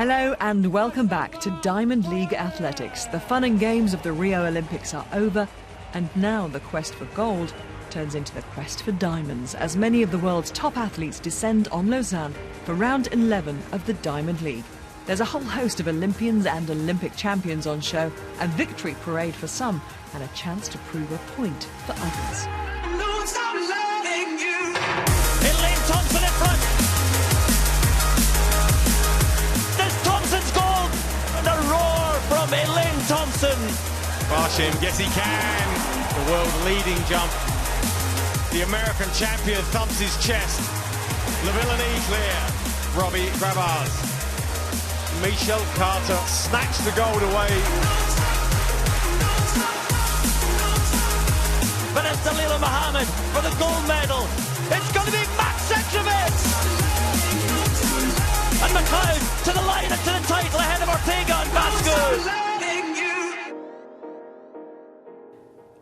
Hello and welcome back to Diamond League Athletics. The fun and games of the Rio Olympics are over, and now the quest for gold turns into the quest for diamonds as many of the world's top athletes descend on Lausanne for round 11 of the Diamond League. There's a whole host of Olympians and Olympic champions on show, a victory parade for some and a chance to prove a point for others. Thompson in front. There's Thompson's gold and a roar from Elaine Thompson. Barshim, yes he can. The world leading jump. The American champion thumps his chest. Le Villainese clear. Robbie Grabars. Michelle Carter snatched the gold away. Vanessa Lila Mohammed for the gold medal. It's going to be Max Sechovitz! And McLeod to the line and to the title ahead of Ortega and Vasquez.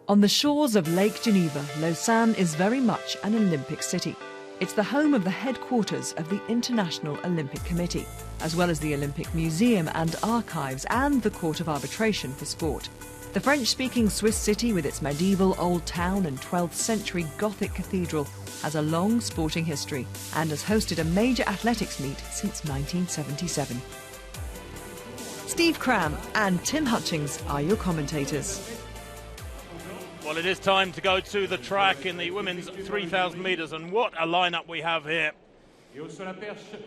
On the shores of Lake Geneva, Lausanne is very much an Olympic city. It's the home of the headquarters of the International Olympic Committee, as well as the Olympic Museum and Archives and the Court of Arbitration for Sport. The French-speaking Swiss city, with its medieval old town and 12th century Gothic cathedral, has a long sporting history and has hosted a major athletics meet since 1977. Steve Cram and Tim Hutchings are your commentators. Well, it is time to go to the track in the women's 3,000 metres, and what a lineup we have here. Of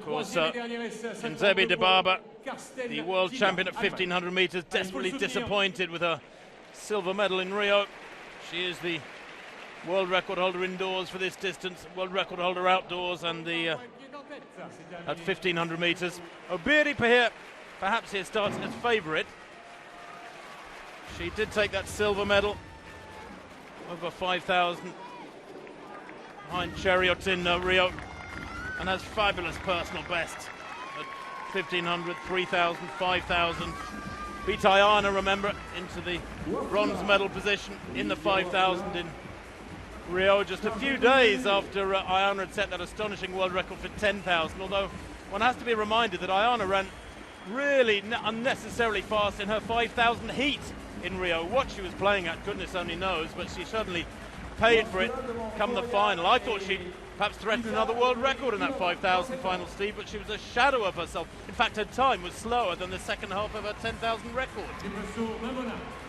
course, Nzebi Dibaba, the world champion at 1,500 metres, desperately disappointed with her silver medal in Rio. She is the world record holder indoors for this distance, world record holder outdoors, and the at 1,500 metres. Obiri perhaps here starts as favourite. She did take that silver medal over 5,000 behind Chariot in Rio, and has fabulous personal best at 1,500, 3,000, 5,000. Beat Ayana, remember, into the bronze medal position in the 5,000 in Rio, just a few days after Ayana had set that astonishing world record for 10,000, although one has to be reminded that Ayana ran really unnecessarily fast in her 5,000 heat in Rio. What she was playing at, goodness only knows, but she certainly paid for it come the final. I thought she'd perhaps threaten another world record in that 5,000 final, Steve, but she was a shadow of herself. In fact, her time was slower than the second half of her 10,000 record.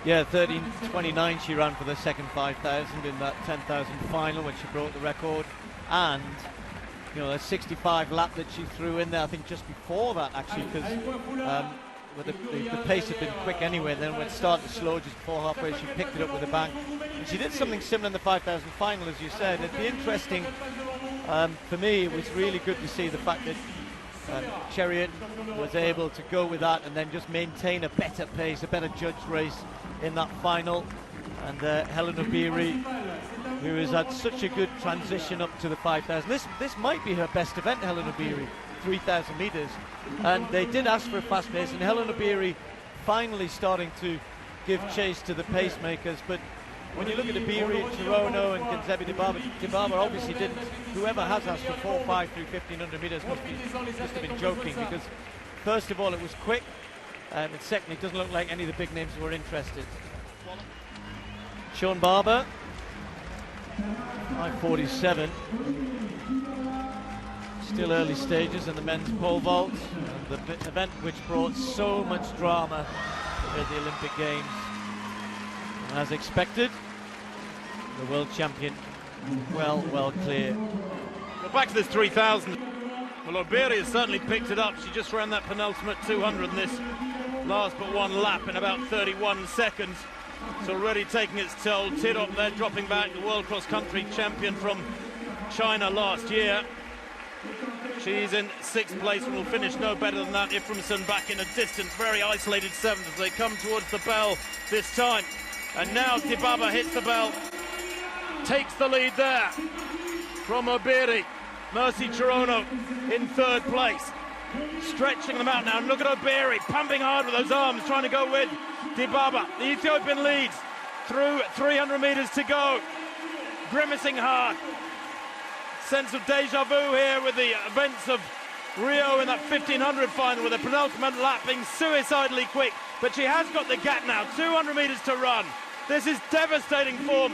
Yeah, 13:29 she ran for the second 5,000 in that 10,000 final when she broke the record, and you know, a 65 lap that she threw in there, I think just before that actually, because the pace had been quick anyway, and then when it started slow just before halfway she picked it up with a bang. And she did something similar in the 5,000 final, as you said. It'd be interesting, for me it was really good to see the fact that Chariot was able to go with that and then just maintain a better pace, a better judged race in that final. And Helen Obiri, who has had such a good transition up to the 5,000. This might be her best event, Helen Obiri, 3,000 metres. And they did ask for a fast pace, and Helen Obiri finally starting to give chase to the pacemakers. But when you look at Obiri, Chirono and Nzebi Dibaba obviously didn't. Whoever has asked for 4-5 through 1,500 metres must have been joking, because first of all it was quick, and secondly it doesn't look like any of the big names were interested. Sean Barber, 5:47. Still early stages in the men's pole vault, the event which brought so much drama at the Olympic Games. And as expected, the world champion well clear. Well, back to this 3,000. Well, Obiri has certainly picked it up. She just ran that penultimate 200 in this last but one lap in about 31 seconds. It's already taking its toll. Tirop there dropping back, the world cross-country champion from China last year. She's in 6th place and will finish no better than that. Iframson back in a distant, very isolated 7th as they come towards the bell this time. And now Dibaba hits the bell, takes the lead there from Obiri. Mercy Chirono in 3rd place, stretching them out now. And look at Obiri pumping hard with those arms, trying to go with Dibaba. The Ethiopian leads through 300 metres to go, grimacing hard. Sense of deja vu here with the events of Rio in that 1500 final with a penultimate lap being suicidally quick, but she has got the gap now, 200 metres to run. This is devastating form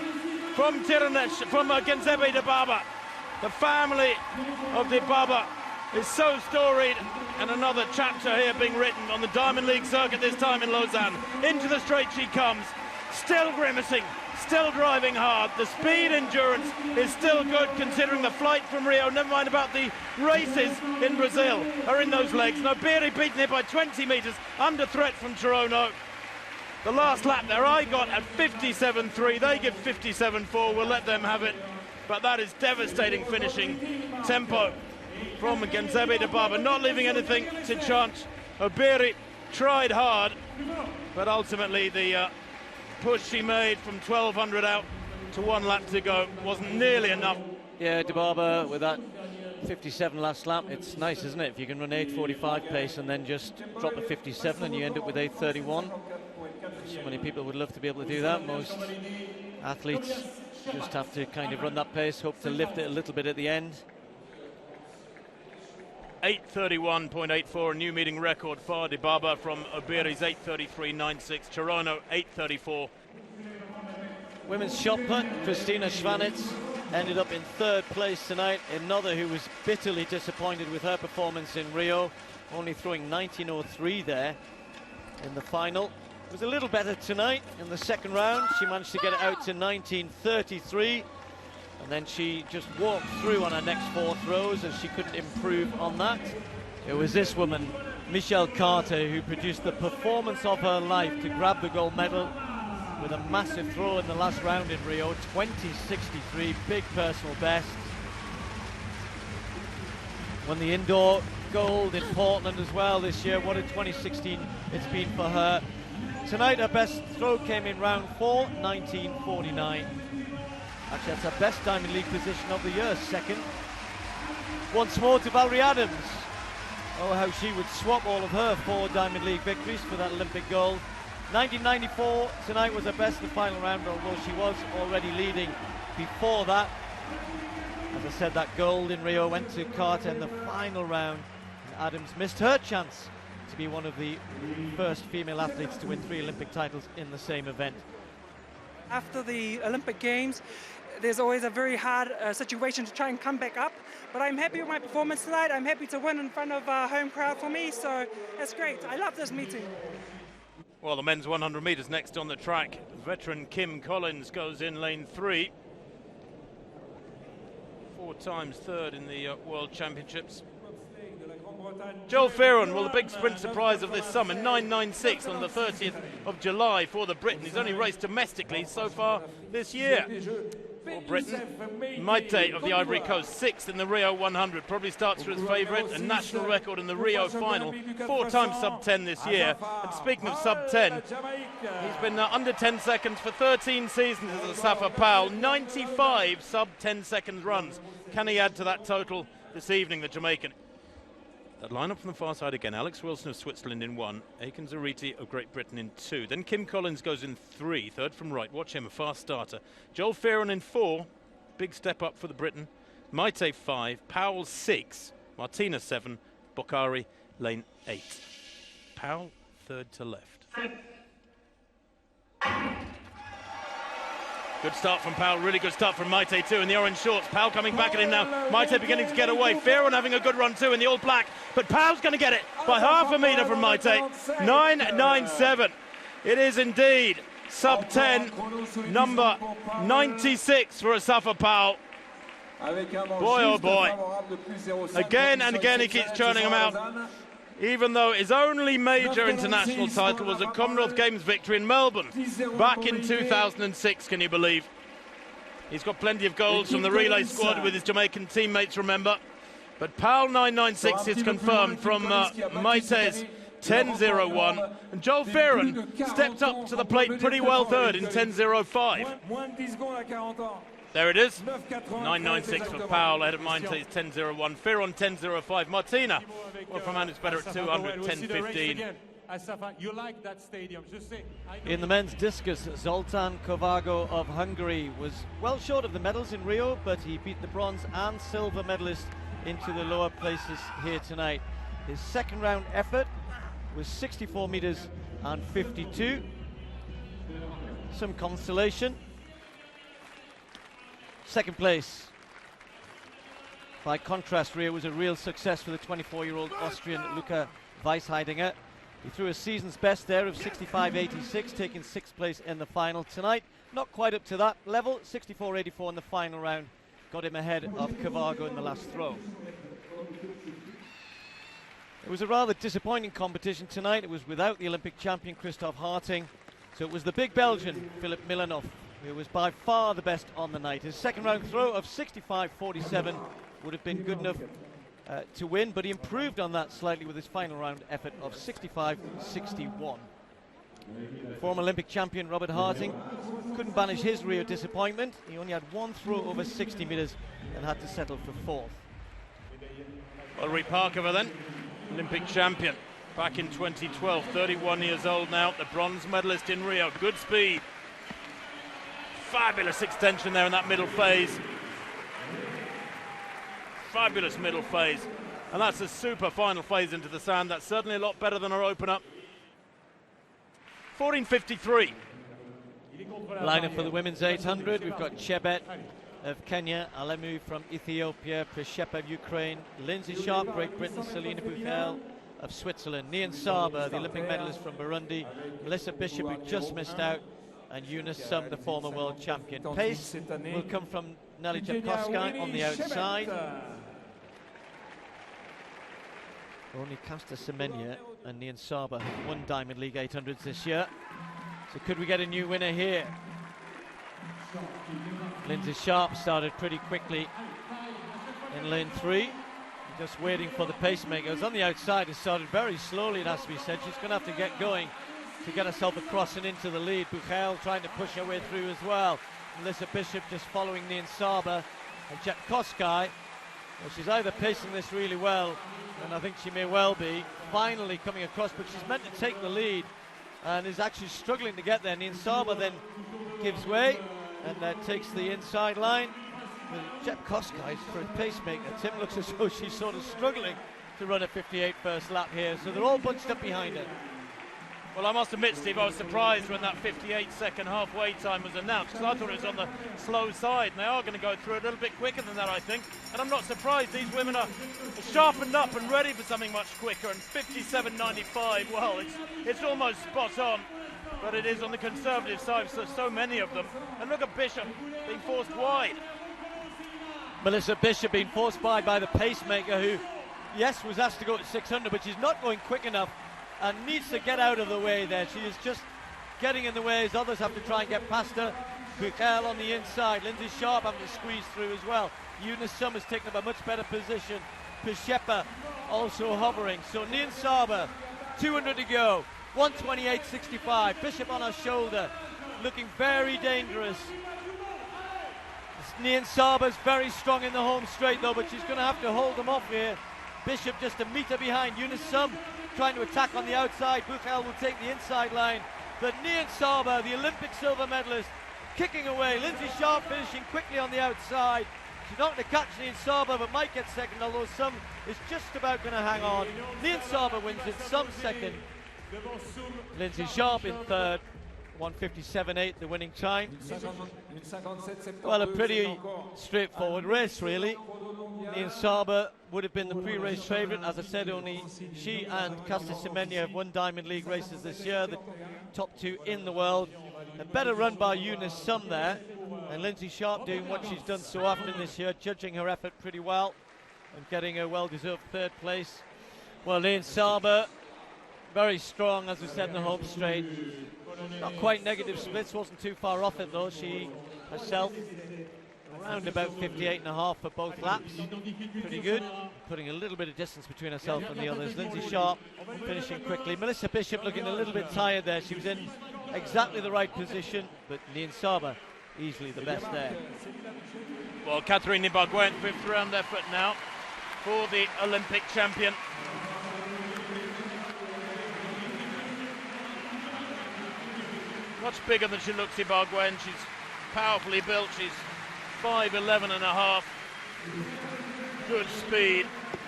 from Genzebe Dibaba. The family of Dibaba is so storied, and another chapter here being written on the Diamond League circuit, this time in Lausanne. Into the straight she comes, still grimacing, still driving hard. The speed endurance is still good considering the flight from Rio, never mind about the races in Brazil, are in those legs. Nobiri beaten here by 20 metres, under threat from Chirono. The last lap there I got at 57.3, they give 57.4, we'll let them have it. But that is devastating finishing tempo from Genzebe Dibaba, not leaving anything to chance. Obiri tried hard, but ultimately the push she made from 1200 out to 1 lap to go wasn't nearly enough. Yeah, Dibaba with that 57 last lap, it's nice, isn't it? If you can run 8:45 pace and then just drop to 57 and you end up with 8:31. So many people would love to be able to do that. Most athletes just have to kind of run that pace, hope to lift it a little bit at the end. 8:31.84, a new meeting record for Dibaba from Obiri's 8:33.96, Chirono 8:34. Women's shot put, Kristina Schwanitz ended up in 3rd place tonight. Another who was bitterly disappointed with her performance in Rio, only throwing 19.03 there in the final. It was a little better tonight in the 2nd round. She managed to get it out to 19.33. And then she just walked through on her next 4 throws as she couldn't improve on that. It was this woman, Michelle Carter, who produced the performance of her life to grab the gold medal with a massive throw in the last round in Rio, 20.63, big personal best. Won the indoor gold in Portland as well this year. What a 2016 it's been for her. Tonight her best throw came in round 4, 19.49. Actually, that's her best Diamond League position of the year, 2nd. Once more to Valerie Adams. Oh, how she would swap all of her 4 Diamond League victories for that Olympic gold. 1994 tonight was her best in the final round, although she was already leading before that. As I said, that gold in Rio went to Carter in the final round. And Adams missed her chance to be one of the first female athletes to win 3 Olympic titles in the same event. After the Olympic Games, there's always a very hard situation to try and come back up, but I'm happy with my performance tonight. I'm happy to win in front of a home crowd for me, so that's great. I love this meeting. Well, the men's 100 metres next on the track. Veteran Kim Collins goes in lane 3. 4 times 3rd in the World Championships. Joel Fearon, well, the big sprint surprise of this summer, 9.96 on the 30th of July for the Briton. He's only raced domestically so far this year. For Britain, Maite of the Ivory Coast, 6th in the Rio 100, probably starts for his favourite, a national record in the Rio final, 4 times sub-10 this year. And speaking of sub-10, he's been under 10 seconds for 13 seasons as a Safa Powell, 95 sub-10 seconds runs. Can he add to that total this evening, the Jamaican? That lineup from the far side again, Alex Wilson of Switzerland in 1, Aiken Zariti of Great Britain in 2. Then Kim Collins goes in 3, 3rd from right. Watch him, a fast starter. Joel Fearon in 4, big step up for the Briton. Maite 5, Powell 6, Martina 7, Bokhari lane 8. Powell 3rd to left. Good start from Powell, really good start from Maite too in the orange shorts. Powell coming back at him now. Maite beginning to get away. Fearon having a good run too in the all black. But Powell's going to get it by half a metre from Maite. 9.97. It is indeed sub-10, number 96 for Asafa Powell. Boy, oh boy. Again and again he keeps churning them out. Even though his only major international title was a Commonwealth Games victory in Melbourne back in 2006, can you believe? He's got plenty of golds from the relay squad with his Jamaican teammates, remember. But Powell 9.96 is confirmed from Maite's 10.01. And Joel Fearon stepped up to the plate pretty well 3rd in 10.05. There it is, 9.96 for Powell ahead of Maite's 10.01. Fearon 10.05. Martina, well, from Andy's better at 200, 10.15. You like that stadium. In the men's discus, Zoltán Kovács of Hungary was well short of the medals in Rio, but he beat the bronze and silver medalist into the lower places here tonight. His second round effort was 64 meters and 52. Some consolation. Second place. By contrast, Rio was a real success for the 24-year-old Austrian Luca Weisheidinger. He threw a season's best there of 65.86, taking 6th place in the final tonight. Not quite up to that level, 64.84 in the final round. Got him ahead of Cavago in the last throw. It was a rather disappointing competition tonight. It was without the Olympic champion Christoph Harting. So it was the big Belgian, Philip Milanov, who was by far the best on the night. His second round throw of 65.47 would have been good enough to win, but he improved on that slightly with his final round effort of 65.61. Former Olympic champion Robert Harting couldn't banish his Rio disappointment. He only had one throw over 60 metres and had to settle for 4th. Well, Ripakova then, Olympic champion back in 2012, 31 years old now, the bronze medalist in Rio. Good speed. Fabulous extension there in that middle phase. Fabulous middle phase. And that's a super final phase into the sand. That's certainly a lot better than our opener. 14.53. Lineup for the women's 800. We've got Chebet of Kenya, Alemu from Ethiopia, Prishepa of Ukraine, Lindsay Sharp, Great Britain, Selina Buchel of Switzerland, Nian Saba, the Olympic medalist from Burundi, Melissa Bishop, who just missed out, and Eunice Sum, the former world champion. Pace will come from Nelly Jabkowski on the outside. Only Caster Semenya and Nian Saba have won Diamond League 800s this year. So could we get a new winner here? Lindsay Sharp started pretty quickly in lane 3. Just waiting for the pacemakers. On the outside, it started very slowly, it has to be said. She's going to have to get going to get herself across and into the lead. Buchel trying to push her way through as well. Melissa Bishop just following Nian Saba. And Jabkowski, well, she's either pacing this really well, and I think she may well be, finally coming across, but she's meant to take the lead and is actually struggling to get there. Nian Saba then gives way and takes the inside line. Jabkowski for a pacemaker. Tim looks as though she's sort of struggling to run a 58 first lap here, so they're all bunched up behind her. Well, I must admit, Steve, I was surprised when that 58-second halfway time was announced, because I thought it was on the slow side, and they are going to go through it a little bit quicker than that, I think. And I'm not surprised. These women are sharpened up and ready for something much quicker. And 57.95, well, it's almost spot on, but it is on the conservative side for so many of them. And look at Bishop being forced wide. Melissa Bishop being forced by the pacemaker, who, yes, was asked to go to 600, but she's not going quick enough and needs to get out of the way there. She is just getting in the way as others have to try and get past her. Buchel on the inside, Lindsay Sharp having to squeeze through as well. Eunice Sum has taken up a much better position. Prishepa also hovering. So Nian Saba, 200 to go, 128.65. Bishop on her shoulder, looking very dangerous. Nian Saba's very strong in the home straight though, but she's going to have to hold them off here. Bishop just a metre behind. Eunice Sum trying to attack on the outside. Buchel will take the inside line. But Nian Saba, the Olympic silver medalist, kicking away. Lindsay Sharp finishing quickly on the outside. She's not going to catch Nian Saba, but might get second, although Sum is just about going to hang on. Nian Saba wins it, Sum second. Lindsay Sharp in third. 157.8 the winning time. Well, a pretty straightforward race really. Nian Saba would have been the pre-race favourite. As I said, only she and Caster Semenya have won Diamond League races this year, the top two in the world. A better run by Eunice Sum there, and Lindsay Sharp doing what she's done so often this year, judging her effort pretty well and getting a well-deserved third place. Well, Nian Saba, very strong, as we said, in the home straight. Not quite negative splits, wasn't too far off it though. She herself around about 58.5 for both laps. Pretty good, putting a little bit of distance between herself and the others. Lindsay Sharp finishing quickly. Melissa Bishop looking a little bit tired there. She was in exactly the right position, but Nian Saba easily the best there. Well, Catherine Ibagwen, 5th round effort now for the Olympic champion. Much bigger than she looks, Ibagwen. She's powerfully built. She's 5'11 and a half. good speed,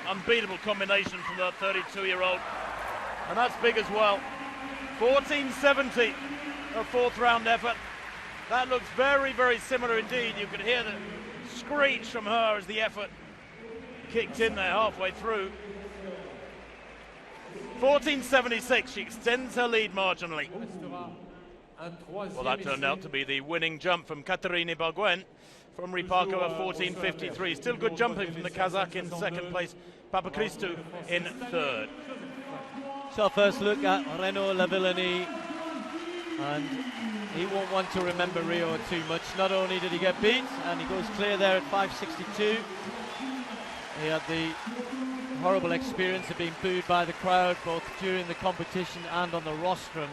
unbeatable combination from the 32-year-old. And that's big as well. 14.70, a fourth round effort. That looks very, very similar indeed. You could hear the screech from her as the effort kicked in there halfway through. 14.76, she extends her lead marginally. Well, that turned out to be the winning jump from Katerini Barguen from Ripakova, 14.53. Still good jumping from the Kazakh in second place, Papachristou in third. So first look at Renaud Lavillenie, and he won't want to remember Rio too much. Not only did he get beat, and he goes clear there at 5.62, he had the horrible experience of being booed by the crowd both during the competition and on the rostrum,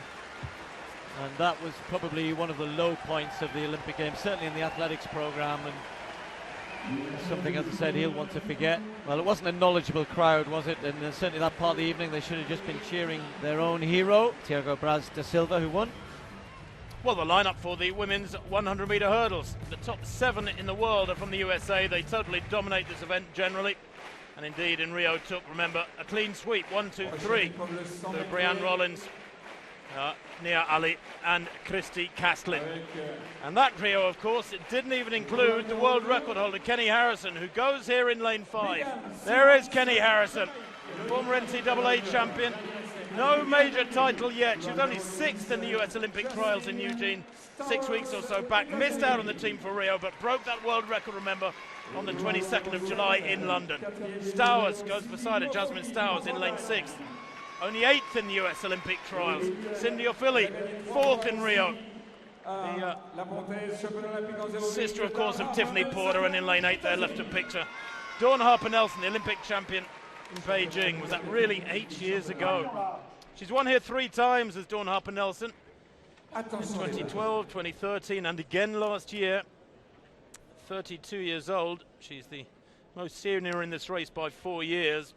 and that was probably one of the low points of the Olympic Games, certainly in the athletics program, and something, as I said, he'll want to forget. Well, it wasn't a knowledgeable crowd, was it? And certainly that part of the evening they should have just been cheering their own hero, Tiago Braz da Silva, who won. Well, the lineup for the women's 100-meter hurdles. The top 7 in the world are from the USA. They totally dominate this event generally. And indeed, in Rio took, remember, a clean sweep, 1, 2, 3. So Brianne Rollins, Nia Ali and Christy Castlin. And that Rio, of course, it didn't even include the world record holder Kenny Harrison, who goes here in lane 5. There is Kenny Harrison, former NCAA champion. No major title yet. She was only 6th in the US Olympic trials in Eugene 6 weeks or so back. Missed out on the team for Rio, but broke that world record, remember, on the 22nd of July in London. Stowers goes beside her, Jasmine Stowers in lane 6th. Only 8th in the US Olympic trials. Cindy O'Philly, 4th in Rio. The sister, of course, of Tiffany Porter, and in lane 8 there, left a picture. Dawn Harper-Nelson, the Olympic champion in Beijing. Was that really 8 years ago? She's won here 3 times as Dawn Harper-Nelson. In 2012, 2013, and again last year. 32 years old. She's the most senior in this race by 4 years.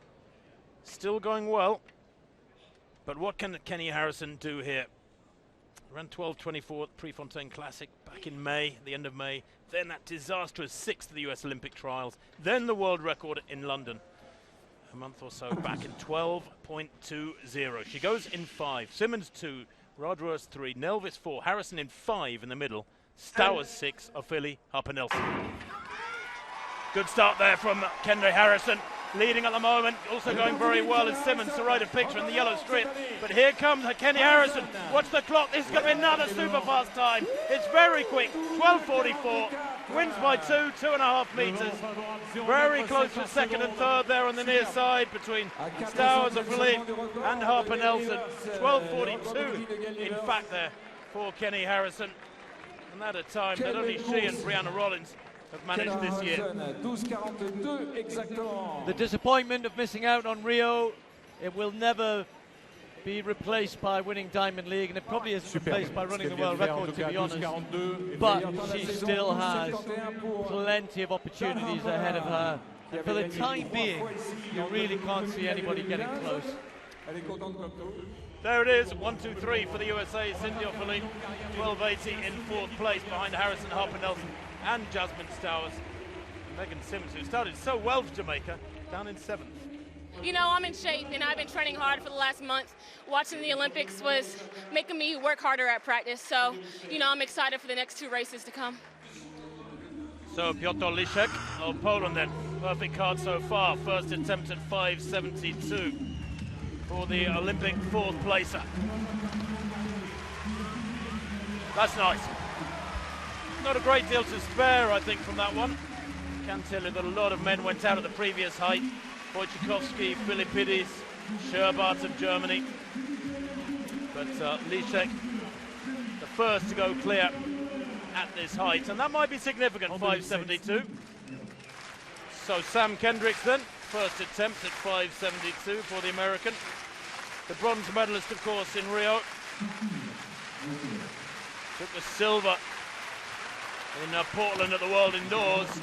Still going well. But what can Kenny Harrison do here? Ran 12.24 at Prefontaine Classic back in May, the end of May. Then that disastrous 6th of the US Olympic trials. Then the world record in London a month or so back in 12.20. She goes in 5. Simmons 2, Rodriguez 3, Nelvis 4, Harrison in 5 in the middle. Stowers 6, O'Philly, Harper-Nelson. Good start there from Kendra Harrison, leading at the moment, also going very well as Simmons to write a picture in the yellow strip. But here comes Kenny Harrison. Watch the clock. This is going to be another super fast time. It's very quick. 12.44. Wins by 2.5 meters. Very close to second and third there on the near side between Stowers, O'Philly, and Harper-Nelson. 12.42, in fact, there for Kenny Harrison. And that a time that only she and Brianna Rollins have managed this year. The disappointment of missing out on Rio, it will never be replaced by winning Diamond League, and it probably isn't replaced by running the world record, to be honest. But she still has plenty of opportunities ahead of her. And for the time being, you really can't see anybody getting close. There it is, 1, 2, 3 for the USA. Cindy O'Philly, 12.80 in 4th place behind Harrison, Harper-Nelson and Jasmine Stowers. Megan Simmons, who started so well for Jamaica, down in 7th. You know, I'm in shape, and I've been training hard for the last month. Watching the Olympics was making me work harder at practice, so, you know, I'm excited for the next 2 races to come. So Piotr Liszek of Poland then, perfect card so far. First attempt at 5.72 for the Olympic 4th placer. That's nice. Not a great deal to spare, I think, from that one. Can tell you that a lot of men went out at the previous height. Wojciechowski, Filipidis, Scherbat of Germany. But Liszek, the first to go clear at this height, and that might be significant, 5.72. So Sam Kendricks then, first attempt at 5.72 for the American. The bronze medalist, of course, in Rio. Took the silver in Portland at the World Indoors.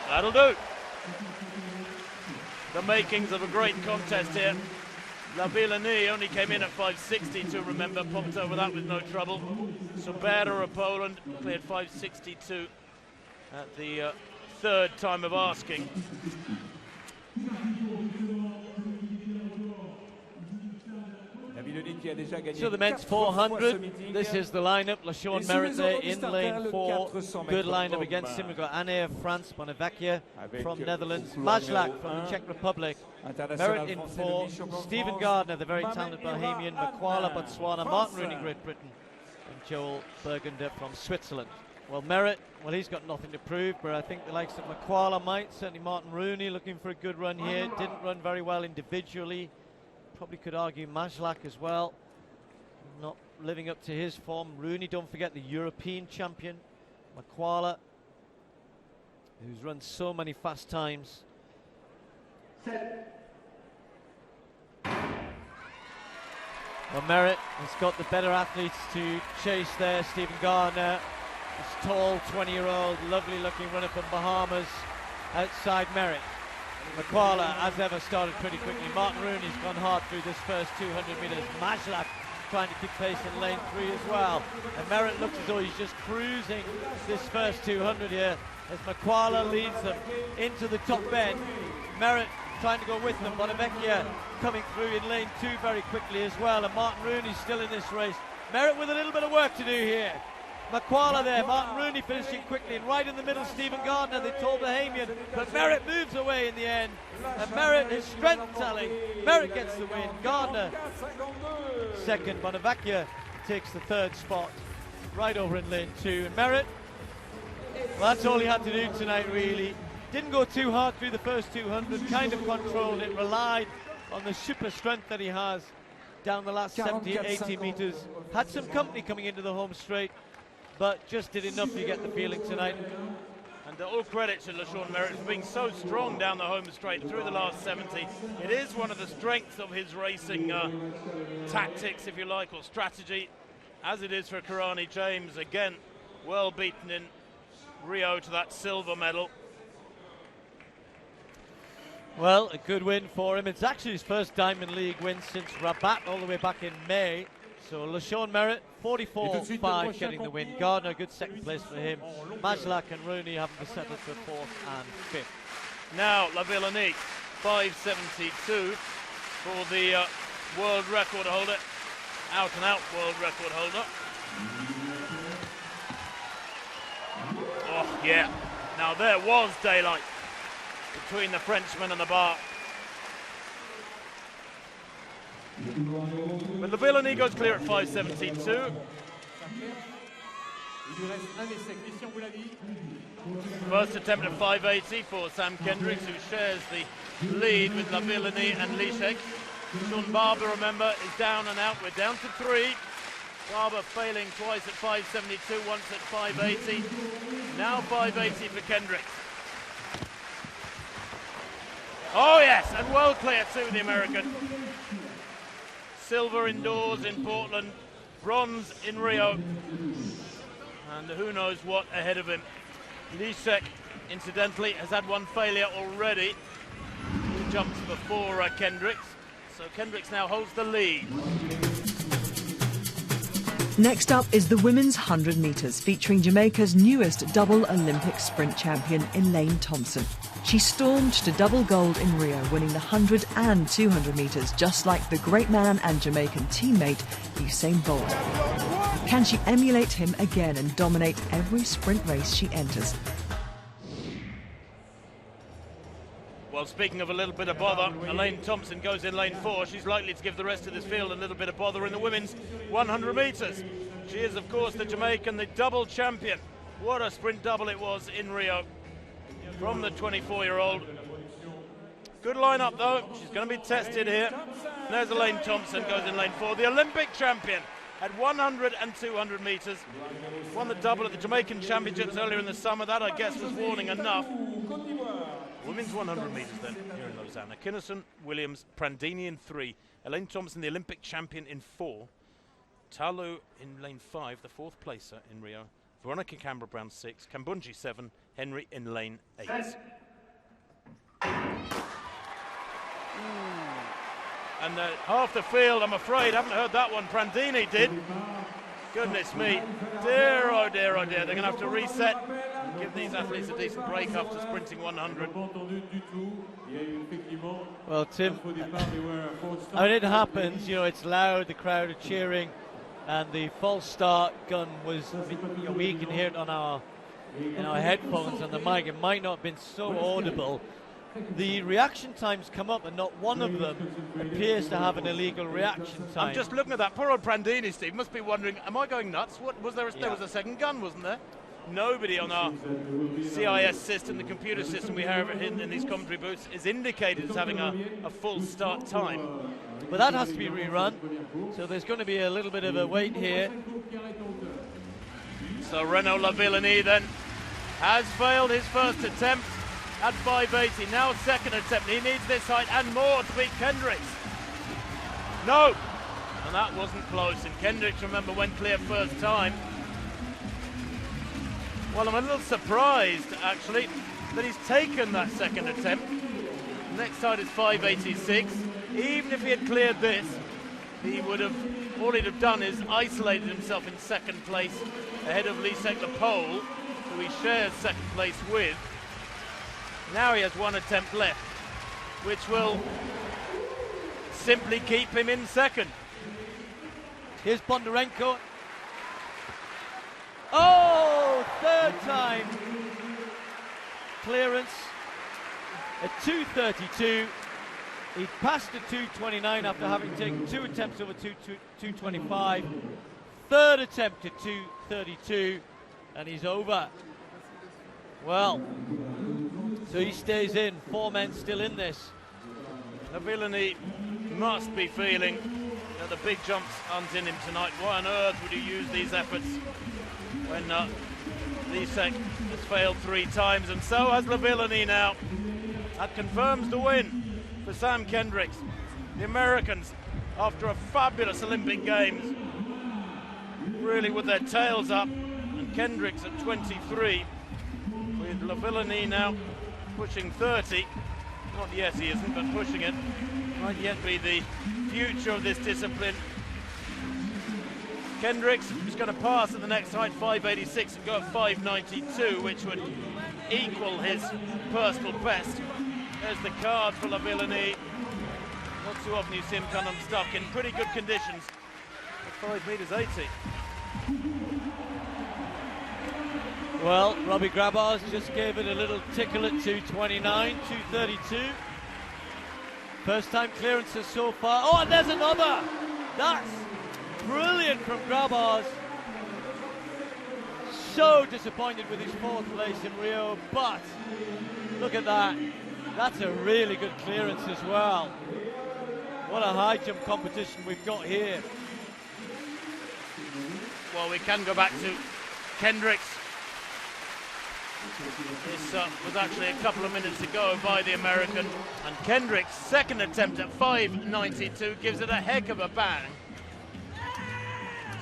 That'll do. The makings of a great contest here. Lavillenie only came in at 5.62, remember, popped over that with no trouble. Sobera of Poland cleared 5.62 at the third time of asking. So the men's 400, this is the lineup. Lausanne Merritt there in lane 4. Good lineup against him. We've got Anne of France, Bonavecchia from Netherlands, Majlak from the Czech Republic, Merritt in 4, Stephen Gardner, the very talented Bahamian, Makwala, Botswana, Martin Rooney, Great Britain, and Joel Bergander from Switzerland. Well, Merritt, well, he's got nothing to prove, but I think the likes of Makwala might. Certainly Martin Rooney looking for a good run here. Didn't run very well individually. Probably could argue Majlak as well, not living up to his form. Rooney, don't forget, the European champion. Makwala, who's run so many fast times. Well, Merritt has got the better athletes to chase there. Stephen Gardner, this tall 20-year-old, lovely looking runner from Bahamas, outside Merritt. Makwala, as ever, started pretty quickly. Martin Rooney's gone hard through this first 200 metres. Majlak trying to keep pace in lane 3 as well. And Merritt looks as though he's just cruising this first 200 here as Makwala leads them into the top bend. Merritt trying to go with them. Bonavecchia coming through in lane 2 very quickly as well. And Martin Rooney's still in this race. Merritt with a little bit of work to do here. Makwala there, Martin Rooney finishing quickly, and right in the middle Stephen Gardner, the tall Bahamian, but Merritt moves away in the end, and Merritt, his strength telling, Merritt gets the win, Gardner second, Bonavecchia takes the third spot, right over in lane 2, and Merritt, well, that's all he had to do tonight really, didn't go too hard through the first 200, kind of controlled it, relied on the super strength that he has down the last 70, 80 metres, had some company coming into the home straight, but just did enough to get the feeling tonight. And all credit to Lausanne Merritt for being so strong down the home straight through the last 70. It is one of the strengths of his racing tactics, if you like, or strategy, as it is for Karani James. Again, well beaten in Rio to that silver medal. Well, a good win for him. It's actually his first Diamond League win since Rabat all the way back in May. So Lausanne Merritt, 44-5 getting the win. Gardner, good second place for him. Majlak and Rooney having to settle for 4th and 5th. Now, La Villenie, 5:72 for the world record holder, out-and-out world record holder. Oh, yeah. Now, there was daylight between the Frenchman and the bar. But La Villenie goes clear at 5:72. First attempt at 5:80 for Sam Kendricks, who shares the lead with La Villenie and Lischek. Sean Barber, remember, is down and out. We're down to 3. Barber failing twice at 5:72, once at 5:80. Now 5:80 for Kendricks. Oh yes, and well clear too, the American. Silver indoors in Portland, bronze in Rio, and who knows what ahead of him. Lischek, incidentally, has had one failure already. He jumps before Kendricks, so Kendricks now holds the lead. Next up is the women's 100 metres, featuring Jamaica's newest double Olympic sprint champion, Elaine Thompson. She stormed to double gold in Rio, winning the 100 and 200 metres, just like the great man and Jamaican teammate Usain Bolt. Can she emulate him again and dominate every sprint race she enters? Well, speaking of a little bit of bother, Elaine Thompson goes in lane 4. She's likely to give the rest of this field a little bit of bother in the women's 100 metres. She is, of course, the Jamaican, the double champion. What a sprint double it was in Rio from the 24-year-old. Good lineup, though. She's going to be tested here. There's Elaine Thompson, goes in lane 4. The Olympic champion at 100 and 200 metres. Won the double at the Jamaican Championships earlier in the summer. That, I guess, was warning enough. Women's 100 metres then, here in Lausanne. Kinnison, Williams, Prandini in 3. Elaine Thompson, the Olympic champion, in 4. Talu in lane 5, the 4th placer in Rio. Veronica Canberra-Brown 6. Kambunji 7. Henry in lane 8. And half the field, I'm afraid, haven't heard that one. Prandini did. Goodness me. Dear, oh dear, oh dear. They're going to have to reset. Give these athletes a decent break after sprinting 100. Well, Tim, when it happens, you know, it's loud, the crowd are cheering, and the false start gun was, you know, we can hear it on our headphones on the mic. It might not have been so audible. The reaction times come up, and not one of them appears to have an illegal reaction time. I'm just looking at that. Poor old Prandini, Steve, must be wondering, am I going nuts? What was there? There was a second gun, wasn't there? Nobody on our CIS system, the computer system we have in these commentary booths, is indicated as having a full start time. But that has to be rerun, so there's going to be a little bit of a wait here. So Renaud Lavillenie then has failed his first attempt at 580. Now second attempt. He needs this height and more to beat Kendricks. No! And that wasn't close. And Kendricks, remember, went clear first time. Well, I'm a little surprised, actually, that he's taken that second attempt. Next height is 586. Even if he had cleared this, he would have, all he'd have done is isolated himself in second place ahead of Lisek the Pole, who he shares second place with. Now he has one attempt left, which will simply keep him in second. Here's Bondarenko. Oh, third time clearance at 2:32. He passed at 2:29 after having taken two attempts over 2:25. Third attempt at 2:32, and he's over. Well, so he stays in. Four men still in this. Lavillenie must be feeling that the big jumps aren't in him tonight. Why on earth would you use these efforts when Lisek has failed 3 times, and so has Lavillenie now. That confirms the win for Sam Kendricks. The Americans, after a fabulous Olympic Games, really with their tails up, and Kendricks at 23, with Lavillenie now pushing 30. Not yet he isn't, but pushing it. Might yet be the future of this discipline. Kendricks is going to pass at the next height, 586, and go at 592, which would equal his personal best. There's the card for Lavillenie. Not too often you see him come unstuck in pretty good conditions at 5 meters 80. Well, Robbie Grabars just gave it a little tickle at 2:29, 2:32. First time clearances so far. Oh, and there's another! That's brilliant from Grabars. So disappointed with his 4th place in Rio, but look at that. That's a really good clearance as well. What a high jump competition we've got here. Well, we can go back to Kendricks. This was actually a couple of minutes ago by the American, and Kendricks' second attempt at 592 gives it a heck of a bang.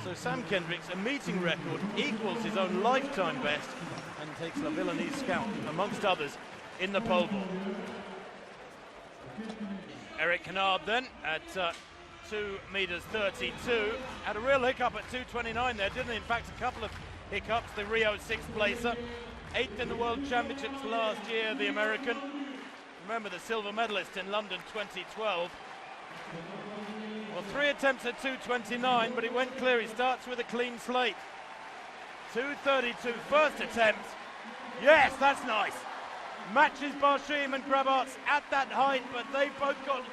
So Sam Kendricks, a meeting record, equals his own lifetime best and takes Lavillinie's scalp, amongst others, in the pole vault. Eric Kennard then at 2 meters 32 had a real hiccup at 2:29 there, didn't he? In fact, a couple of hiccups. The Rio 6th placer, 8th in the World Championships last year, the American. Remember, the silver medalist in London 2012. Well, 3 attempts at 2:29, but it went clear. He starts with a clean slate. 2:32, first attempt. Yes, that's nice. Matches Barshim and Grabars at that height, but they've both got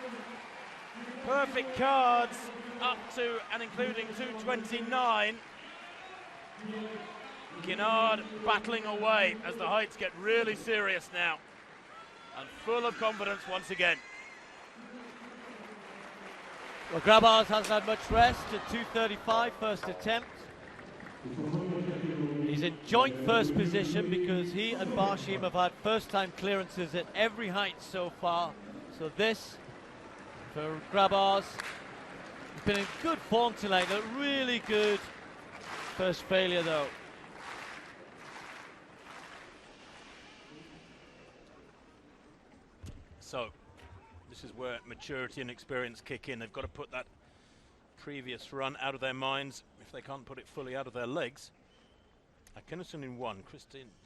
perfect cards up to and including 2:29. Kennard battling away as the heights get really serious now, and full of confidence once again. Well, Grabars hasn't had much rest at 2:35, first attempt. He's in joint first position because he and Barshim have had first-time clearances at every height so far. So this, for Grabars, he's been in good form tonight. A really good first failure, though. So, this is where maturity and experience kick in. They've got to put that previous run out of their minds. If they can't put it fully out of their legs. Kinnison in 1,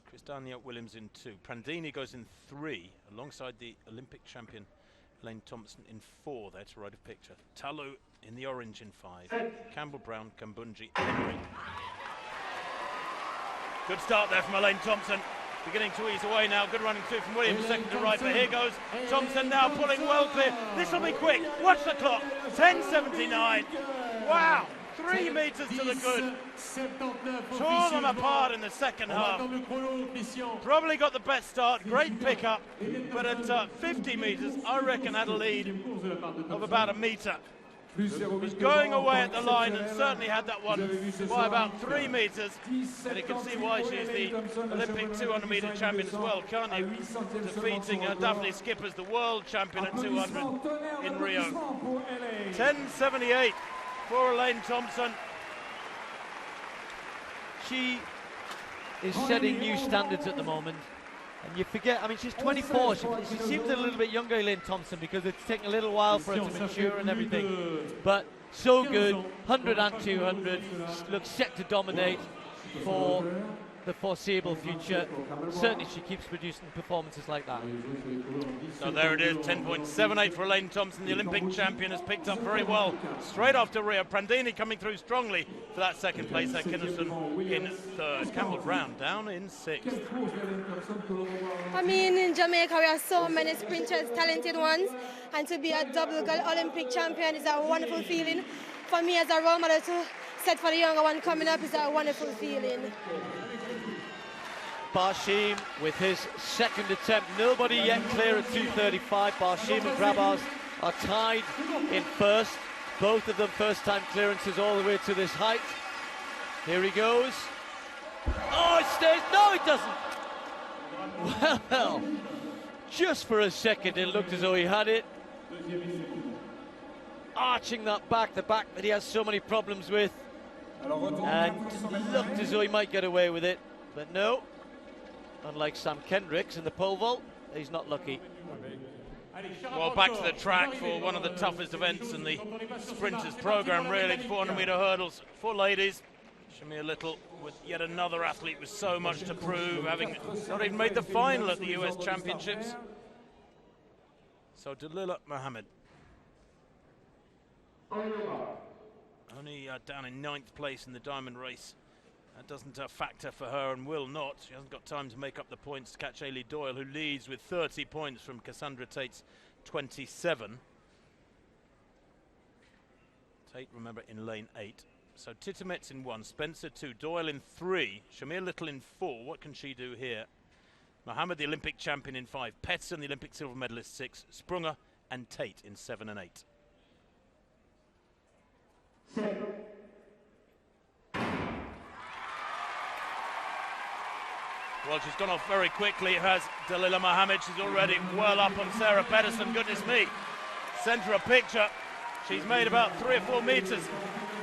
Christiania Williams in 2. Prandini goes in 3, alongside the Olympic champion Elaine Thompson in 4 there to right of picture. Talu in the orange in 5. Campbell Brown, Kambunji, Henry. Good start there from Elaine Thompson. Beginning to ease away now. Good running through from Williams, second to right. But here goes Thompson now pulling well clear. This will be quick. Watch the clock. 10:79. Wow. 3 metres to the good. Tore them apart in the second half. Probably got the best start. Great pickup. But at 50 metres, I reckon had a lead of about a metre. Was going away at the line and certainly had that one by about 3 metres. And you can see why she's the Olympic 200 metre champion as well, can't you? Defeating Daphne Skippers, the world champion at 200 in Rio. 10:78 for Elaine Thompson. She is setting new standards at the moment. And you forget, I mean, she's 24. She seems a little bit younger, Elaine Thompson, because it's taken a little while for her to mature and everything. But so good, 100 and 200, looks set to dominate for the foreseeable future. Certainly she keeps producing performances like that. So there it is, 10.78 for Elaine Thompson. The Olympic champion has picked up very well straight after Rio. Prandini coming through strongly for that second place. Kinnison in 3rd. Campbell Brown down in 6th. I mean, in Jamaica we have so many sprinters, talented ones, and to be a double Olympic champion is a wonderful feeling. For me as a role model to set for the younger one coming up is a wonderful feeling. Barshim with his second attempt. Nobody yet clear at 2:35. Barshim and Grabars are tied in 1st. Both of them first-time clearances all the way to this height. Here he goes. Oh, it stays. No, it doesn't. Well, just for a second it looked as though he had it. Arching that back, the back that he has so many problems with. And looked as though he might get away with it. But no. Unlike Sam Kendricks in the pole vault, he's not lucky. Well, back to the track for one of the toughest events in the sprinters program, really. 400-metre hurdles for ladies. Shamir Little with yet another athlete with so much to prove, having not even made the final at the US Championships. So Dalila Mohammed. Only down in 9th place in the diamond race. That doesn't factor for her and will not. She hasn't got time to make up the points to catch Ailey Doyle, who leads with 30 points from Cassandra Tate's 27. Tate, remember, in lane 8. So Titamet's in 1, Spencer 2, Doyle in 3, Shamir Little in 4. What can she do here? Mohammed, the Olympic champion, in 5. Petson, the Olympic silver medalist, 6. Sprunger and Tate in 7 and 8. Well, she's gone off very quickly, has Dalila Mohammed. She's already well up on Sarah Pedersen. Goodness me. Centre of picture. She's made about 3 or 4 metres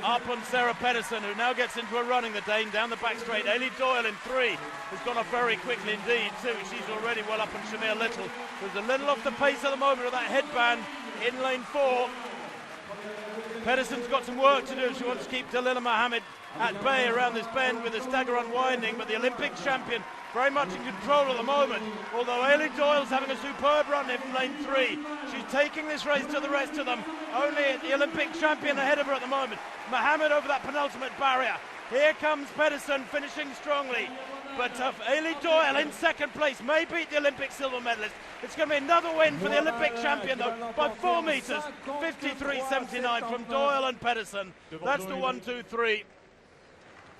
up on Sarah Pedersen, who now gets into a running the Dane down the back straight. Ailey Doyle in 3 has gone off very quickly indeed, too. She's already well up on Shamir Little, who's a little off the pace at the moment with that headband in lane 4. Pedersen's got some work to do. She wants to keep Dalila Mohammed at bay around this bend with the stagger unwinding, but the Olympic champion very much in control at the moment, although Ailey Doyle's having a superb run here from lane 3. She's taking this race to the rest of them. Only the Olympic champion ahead of her at the moment. Mohammed over that penultimate barrier. Here comes Pedersen finishing strongly, but Ailey Doyle in 2nd place may beat the Olympic silver medalist. It's going to be another win for the Olympic champion though, by 4 metres, 53.79 from Doyle and Pedersen. That's the 1, 2, 3.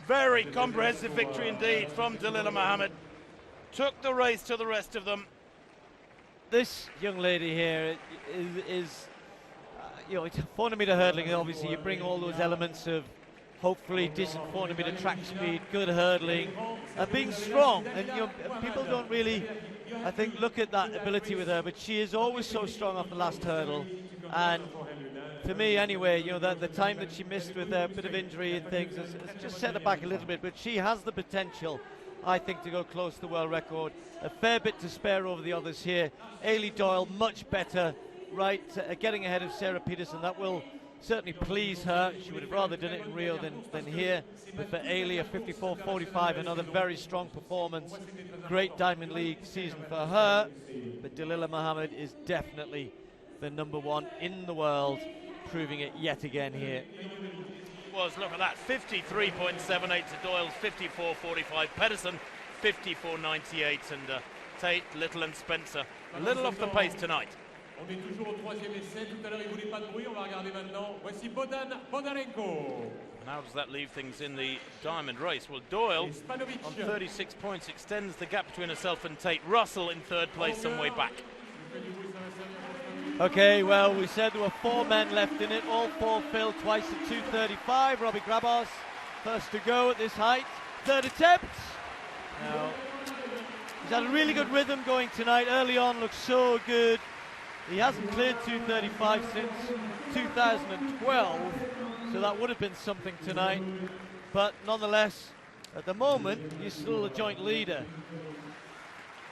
Very comprehensive victory indeed from Dalila Mohammed. Took the race to the rest of them. This young lady here is you know, 400-metre hurdling. Obviously, you bring all those elements of hopefully decent 400-metre track speed, good hurdling, being strong. And you know, people don't really, I think, look at that ability with her. But she is always so strong off the last hurdle. And for me, anyway, you know, that the time that she missed with a bit of injury and things has just set her back a little bit. But she has the potential, I think, to go close to the world record. A fair bit to spare over the others here. Ailey Doyle much better, right, getting ahead of Sarah Peterson. That will certainly please her. She would have rather done it in Rio than here. But for Ailey, a 54.45, another very strong performance. Great Diamond League season for her. But Dalila Muhammad is definitely the .1 in the world, proving it yet again here. Was, look at that, 53.78 to Doyle's 54.45. Pedersen 54.98, and Tate, Little and Spencer a little off the pace tonight. On est toujours au 3e essai. Tout à l'heure, il voulait pas de bruit. On va regarder maintenant. Voici Bodarenko. And how does that leave things in the diamond race? Well, Doyle on 36 points extends the gap between herself and Tate. Russell in third place, some way back. Okay, well, we said there were 4 men left in it, all 4 filled twice at 2:35. Robbie Grabars first to go at this height. Third attempt. Now, he's had a really good rhythm going tonight. Early on, looks so good. He hasn't cleared 2:35 since 2012, so that would have been something tonight. But nonetheless, at the moment, he's still a joint leader.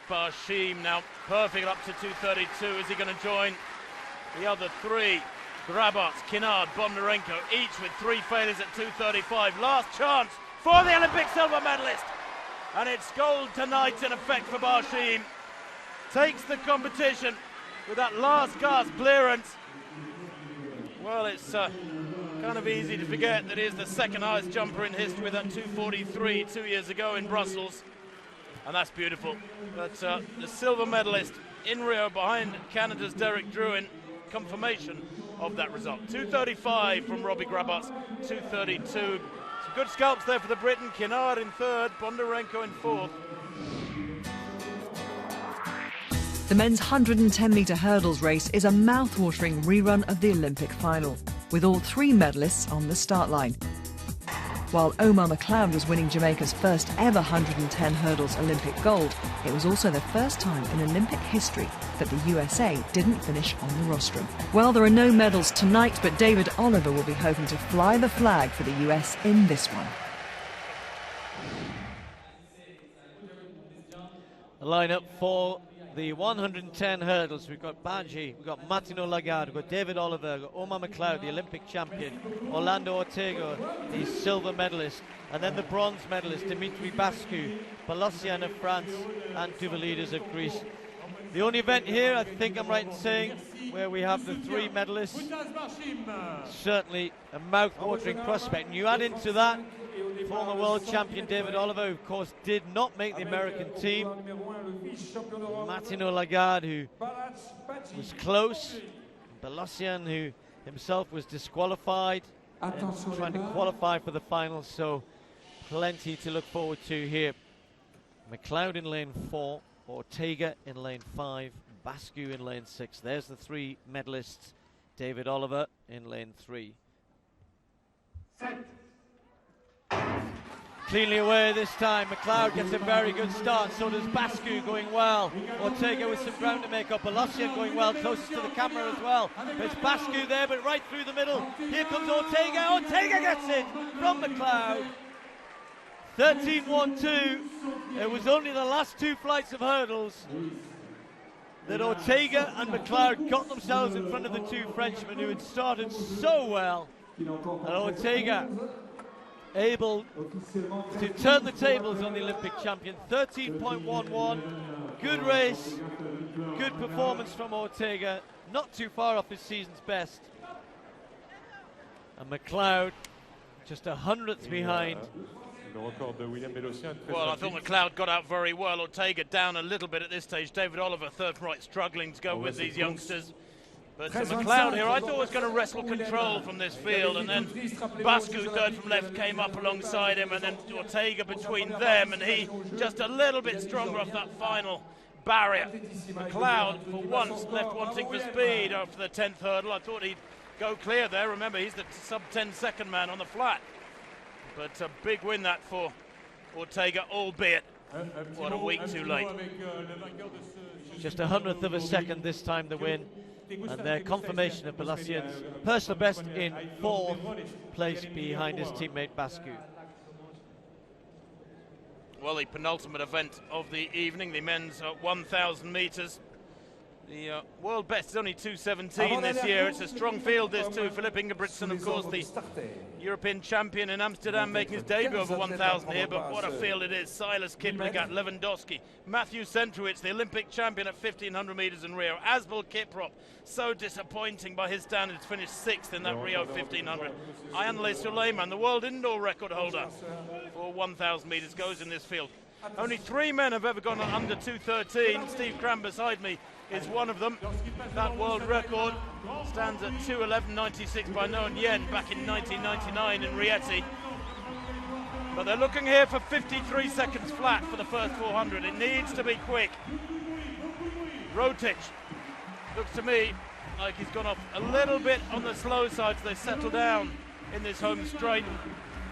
Barshim now perfect up to 2:32. Is he going to join the other 3? Grabats, Kinnard, Bondarenko, each with 3 failures at 2:35. Last chance for the Olympic silver medalist. And it's gold tonight in effect for Barshim. Takes the competition with that last gasp clearance. Well, it's kind of easy to forget that he is the second highest jumper in history with that 2:43 2 years ago in Brussels. And that's beautiful. But the silver medalist in Rio behind Canada's Derek Drouin, confirmation of that result. 2:35 from Robbie Grabats, 2:32. Some good scalps there for the Briton. Kinnard in third, Bondarenko in fourth. The men's 110-metre hurdles race is a mouth-watering rerun of the Olympic final, with all 3 medalists on the start line. While Omar McLeod was winning Jamaica's first ever 110 hurdles Olympic gold, it was also the first time in Olympic history that the USA didn't finish on the rostrum. Well, there are no medals tonight, but David Oliver will be hoping to fly the flag for the US in this one. The lineup for the 110 hurdles. We've got Badji, we've got Martino Lagarde, we've got David Oliver, we've got Omar McLeod, the Olympic champion, Orlando Ortega, the silver medalist, and then the bronze medalist, Dimitri Bascu, Balossian of France, and Tuvalides of Greece. The only event here, I think I'm right in saying, where we have the 3 medalists. Certainly a mouth-watering prospect. And you add into that former world champion David Oliver, who of course did not make the American team. Martino Lagarde, who was close. Balossian, who himself was disqualified, trying to qualify for the finals. So plenty to look forward to here. McLeod in lane 4, Ortega in lane 5, Bascu in lane 6. There's the 3 medalists. David Oliver in lane 3. Cleanly away this time. McLeod gets a very good start. So does Bascu, going well. Ortega with some ground to make up. Balossian going well, closest to the camera as well. It's Bascu there, but right through the middle. Here comes Ortega. Ortega gets it from McLeod. 13.12. It was only the last 2 flights of hurdles that Ortega and McLeod got themselves in front of the 2 Frenchmen who had started so well. And Ortega able to turn the tables on the Olympic champion. 13.11. Good race, good performance from Ortega. Not too far off his season's best. And McLeod just 100th behind. Well, I thought McLeod got out very well. Ortega down a little bit at this stage. David Oliver, third right, struggling to go with these youngsters. But McLeod here, I thought was going to wrestle control from this field, and then Bascu, third from left, came up alongside him, and then Ortega between them, and he just a little bit stronger off that final barrier. McLeod, for once, left wanting for speed after the 10th hurdle. I thought he'd go clear there. Remember, he's the sub-10 second man on the flat. But a big win that for Ortega, albeit what a week too late. Just 100th of a second this time the win, and their confirmation of Balossian's personal best in 4th place behind his teammate Bascu. Well, the penultimate event of the evening, the men's 1,000 metres. The world best is only 2:17 this year. It's a strong field, this too. Philip Ingebrigtsen, of course, the European champion in Amsterdam, making his debut over 1,000 here, but what a field it is. Silas Kiplagat, Lewandowski, Matthew Centrowitz, the Olympic champion at 1,500 metres in Rio. Asbel Kiprop, so disappointing by his standards, finished 6th in that Rio 1,500. Ayanle Suleiman, the world indoor record holder for 1,000 metres, goes in this field. Only 3 men have ever gone under 2:13. Steve Cram beside me is one of them. That world record stands at 2:11.96 by Nguyen Yen back in 1999 in Rieti. But they're looking here for 53 seconds flat for the first 400. It needs to be quick. Rotich looks to me like he's gone off a little bit on the slow side, so they settle down in this home straight.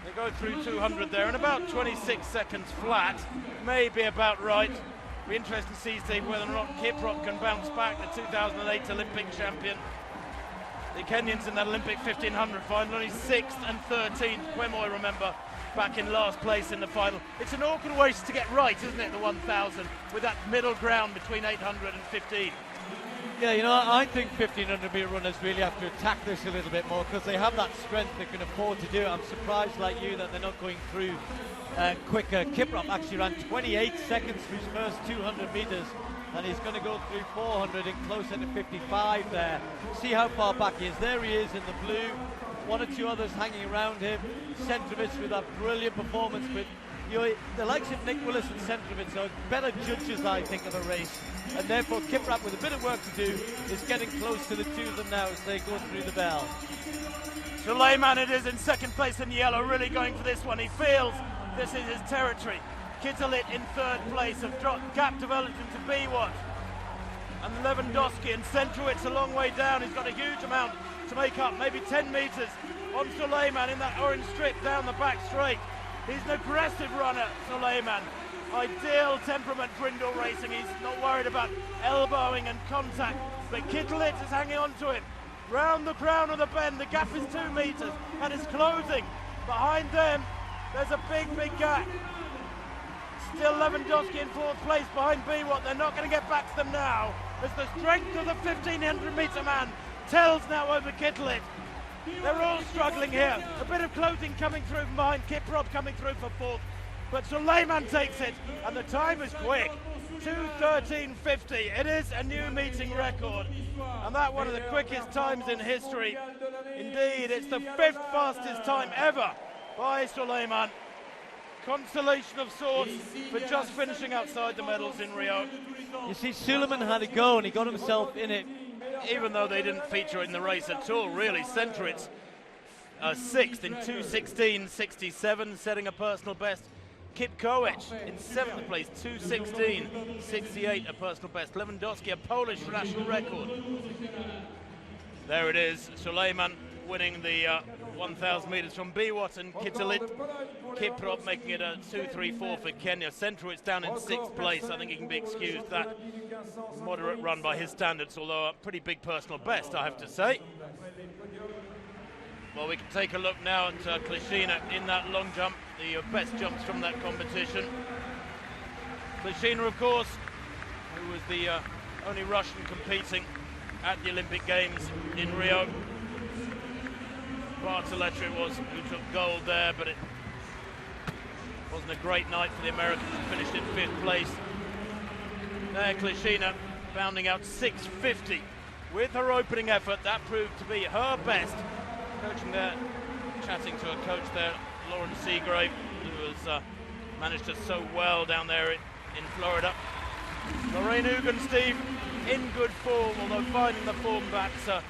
They go through 200 there, and about 26 seconds flat, may be about right. Be interesting to see, Steve, whether or not Kiprop can bounce back, the 2008 Olympic champion. The Kenyans in that Olympic 1,500 final, only 6th and 13th. Kwemoy, remember, back in last place in the final. It's an awkward race to get right, isn't it, the 1,000, with that middle ground between 800 and 15. Yeah, you know, I think 1,500-metre runners really have to attack this a little bit more because they have that strength, they can afford to do it. I'm surprised, like you, that they're not going through quicker. Kiprop actually ran 28 seconds for his first 200 metres, and he's going to go through 400 and closer to 55 there. See how far back he is. There he is in the blue. One or two others hanging around him. Centrowitz with that brilliant performance, but you know, the likes of Nick Willis and Centrowitz are better judges, I think, of a race, and therefore Kiprop, with a bit of work to do, is getting close to the two of them now as they go through the bell. Suleiman, it is in second place in yellow, really going for this one. He feels this is his territory. Kitalit in third place, have dropped gap developed into Biwat. And Lewandowski and Centrowitz a long way down. He's got a huge amount to make up, maybe 10 metres on Suleiman in that orange strip down the back straight. He's an aggressive runner, Suleiman. Ideal temperament for indoor racing. He's not worried about elbowing and contact, but Kitalit is hanging on to him. Round the crown of the bend, the gap is 2 metres and it's closing. Behind them, there's a big gap. Still Lewandowski in fourth place behind Biwat. They're not going to get back to them now, as the strength of the 1,500-metre man tells now over Kitalit. They're all struggling here. A bit of closing coming through from behind. Kiprop coming through for fourth. But Suleiman takes it, and the time is quick. 2:13.50. It is a new meeting record, and that one of the quickest times in history. Indeed, it's the 5th fastest time ever by Suleiman. Consolation of sorts for just finishing outside the medals in Rio. You see, Suleiman had a go, and he got himself in it. Even though they didn't feature in the race at all, really. Centrowitz 6th in 2:16.67, setting a personal best. Kip Koech in 7th place, 2:16.68, a personal best. Lewandowski, a Polish national record. There it is, Suleiman winning the 1,000 metres from Biwat and Kitalit. Kiprop making it a 2:34 for Kenya. Centrowitz down in 6th place. I think he can be excused that moderate run by his standards, although a pretty big personal best, I have to say. Well, we can take a look now at Klishina in that long jump, the best jumps from that competition. Klishina, of course, who was the only Russian competing at the Olympic Games in Rio. Bartoletri was who took gold there, but it wasn't a great night for the Americans, who finished in 5th place. There, Klishina bounding out 6:50 with her opening effort. That proved to be her best. Coaching there, chatting to a coach there, Lauren Seagrave, who has managed to so well down there in Florida. Lorraine Hugen, Steve, in good form, although finding the form back a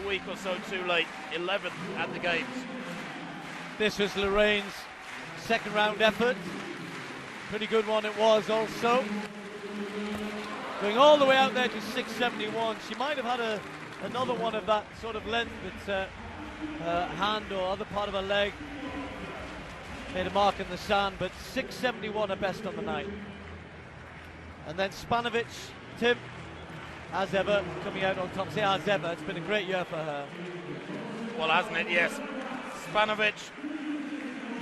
week or so too late. 11th at the Games. This was Lorraine's second round effort. Pretty good one it was also. Going all the way out there to 6:71. She might have had another one of that sort of length, but her hand or other part of her leg made a mark in the sand, but 6:71 her best on the night. And then Spanovic, Tim, as ever, coming out on top. Say as ever, it's been a great year for her. Well, hasn't it? Yes. Spanovic,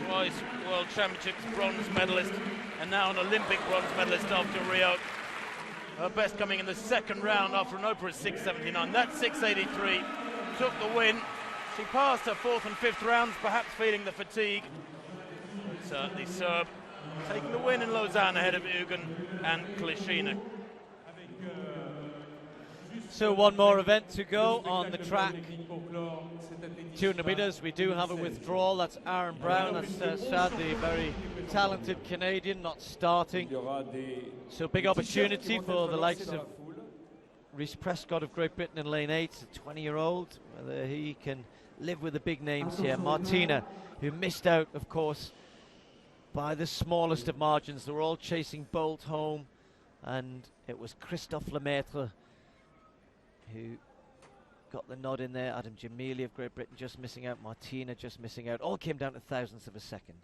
twice World Championships bronze medalist, and now an Olympic bronze medalist after Rio. Her best coming in the second round after an opener at 6.79. That 6.83 took the win. She passed her fourth and fifth rounds, perhaps feeling the fatigue. But the Serb taking the win in Lausanne ahead of Ugen and Klishina. So one more event to go on the track. 200 metres, we do have a withdrawal. That's Aaron Brown. That's sadly a very talented Canadian not starting. So big opportunity for the likes of Rhys Prescott of Great Britain in lane 8, a 20-year-old. Whether he can live with the big names here. Martina, who missed out, of course, by the smallest of margins. They were all chasing Bolt home, and it was Christophe Lemaitre who got the nod in there. Adam Jamili of Great Britain just missing out. Martina just missing out. All came down to thousandths of a second.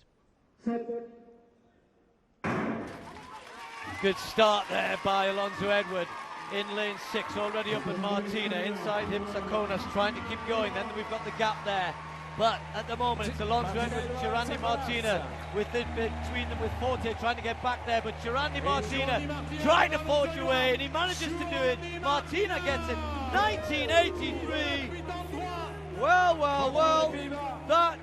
Good start there by Alonso Edward in lane 6, already up at Martina. Inside him, Sakonas trying to keep going. Then we've got the gap there. But at the moment, it's Alonso Edward and Girandi Martina between them with Forte trying to get back there. But Girandi Martina trying to forge away, and he manages to do it. Martina gets it. 1983. Well. That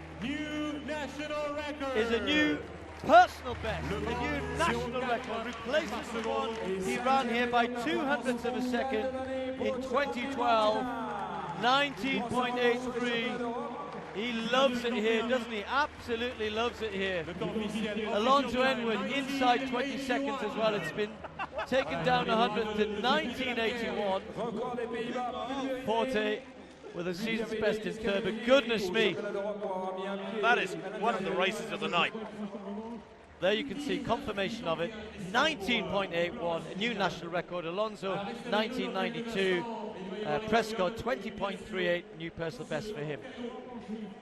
is a new personal best, a new national record, replaces the one he ran here by 200ths of a second in 2012. 19.83. He loves it here, doesn't he? Absolutely loves it here. Alonso Edward inside 20 seconds as well. It's been taken down 100 to 1981. Forte with a season's best in third, but goodness me. That is one of the races of the night. There you can see confirmation of it. 19.81, a new national record. Alonso 1992. Prescott 20.38, new personal best for him.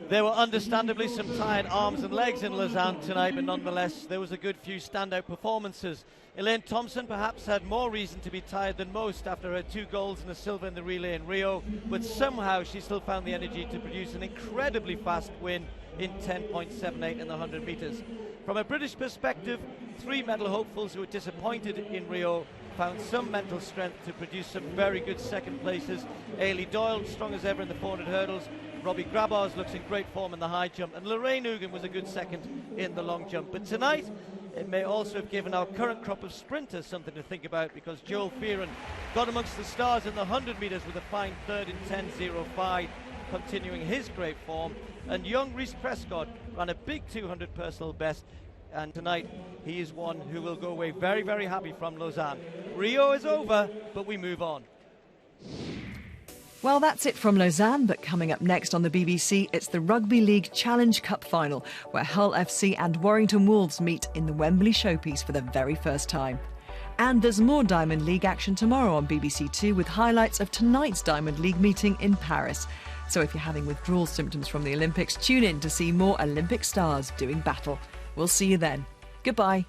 There were understandably some tired arms and legs in Lausanne tonight, but nonetheless there was a good few standout performances. Elaine Thompson perhaps had more reason to be tired than most after her 2 golds and a silver in the relay in Rio, but somehow she still found the energy to produce an incredibly fast win in 10.78 in the 100 metres. From a British perspective, 3 medal hopefuls who were disappointed in Rio found some mental strength to produce some very good second places. Ailey Doyle, strong as ever in the 400 hurdles. Robbie Grabars looks in great form in the high jump, and Lorraine Ugen was a good second in the long jump. But tonight, it may also have given our current crop of sprinters something to think about, because Joel Fearon got amongst the stars in the 100 metres with a fine third in 10.05, continuing his great form. And young Rhys Prescott ran a big 200 personal best, and tonight he is one who will go away very, very happy from Lausanne. Rio is over, but we move on. Well, that's it from Lausanne, but coming up next on the BBC, it's the Rugby League Challenge Cup final, where Hull FC and Warrington Wolves meet in the Wembley showpiece for the very first time. And there's more Diamond League action tomorrow on BBC Two, with highlights of tonight's Diamond League meeting in Paris. So if you're having withdrawal symptoms from the Olympics, tune in to see more Olympic stars doing battle. We'll see you then. Goodbye.